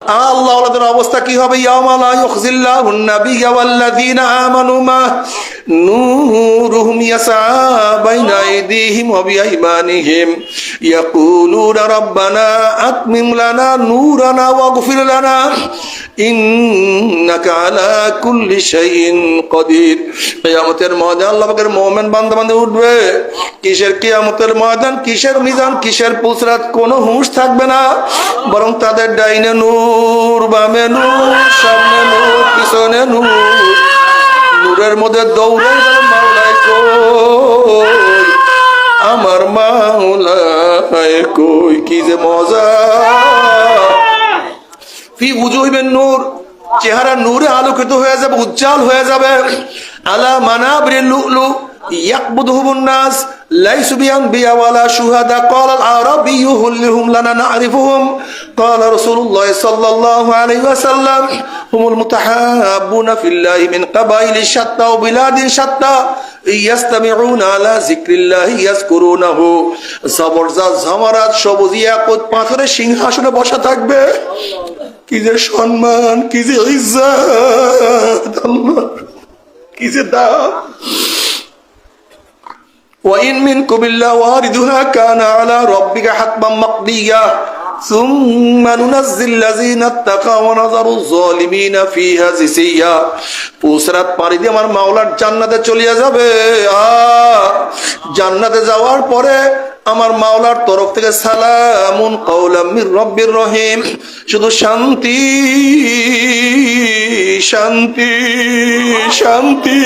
আল্লাহ ওয়ালাদের অবস্থা কি হবে? ইয়াওমা লা ইউখজিল্লাহুন নাবিয়্যা ওয়াল্লাযীনা আমানু মা নূরুহুম ইয়াসআ বাইনা আইদিহিম ওয়া বিআইমানিহিম ইয়াকুলুনা রাব্বানা আতমিম লানা নূরানা ওয়াগফির লানা ইন্নাকা আলা কুল্লি শাইইন কাদির। কিয়ামতের ময়দানে আল্লাহ পাকের মুমিন বান্দা-বান্দী উঠবে। কিসের কিয়ামতের ময়দান, কিসের মিজান, কিসের পুসরাত, কোনো হুঁশ থাকবে না, বরং তাদের ডাইনে নূর, বামে নূর, সামনে নূর, পিছনে নূর, নূরের মধ্যে দৌড়ে মাওলাই কই, আমার মাওলাই কই, কি যে মজা। ফি উজুহিহিম নূর, চেহারা নূরে আলোকিত হয়ে যাবে, উজ্জ্বল হয়ে যাবে। আলা মানাবিরিল লুলু ইয়াকবুদুহুমুন নাস লাইসু বিআনবিয়া ওয়ালা শুহাদা ক্বালা আল আরাবিয়্যু হুল্লুহুম লানা না'রিফুহুম ক্বালা রাসূলুল্লাহ সাল্লাল্লাহু আলাইহি ওয়াসাল্লাম হুমুল মুতাহাব্বুনা ফিল্লাহি মিন কাবাইলি শাত্তা ওয়া বিলাদিন শাত্তা ইয়াসতামিউনা আলা যিকরিল্লাহি ইয়াযকুরুনাহু। জবরদস্ত জামারাত সবুজ ইয়াকুত পাথরের সিংহাসনে বসা থাকবে। কি যে সম্মান, কি যে ইজ্জত, আল্লাহ কি যে দাম। وإن منكم إلا واردها كان على ربك حتما مقضيا ثم ننزل الذين اتقوا ونذر الظالمين فيها جثيا। পুসরাত পাড়ি দিয়ে আমার মাওলার জান্নাতে চলে যাবে। জান্নাতে যাওয়ার পরে আমার মাওলার তরফ থেকে সালামুন কাওলাম মির রব্বির রহিম, শুধু শান্তি শান্তি শান্তি।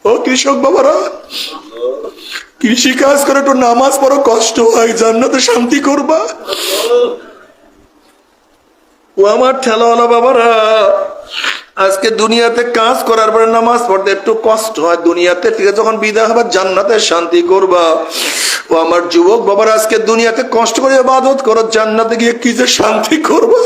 ও কৃষক বাবারা, কৃষি কাজ করে একটু নামাজ পড়ো, কষ্ট হয়, জান্নাতে শান্তি করবা। ও আমার ঠেলাওয়ালা বাবারা, আজকে দুনিয়াতে কাজ করার পরে নামাজ পড়তে একটু কষ্ট হয় দুনিয়াতে, ঠিক আছে, যখন বিদায় হবে জান্নাতে শান্তি করবা। ও আমার যুবক বাবারা, আজকে দুনিয়াতে কষ্ট করে ইবাদত করো, জান্নাতে গিয়ে কি যে শান্তি করবা।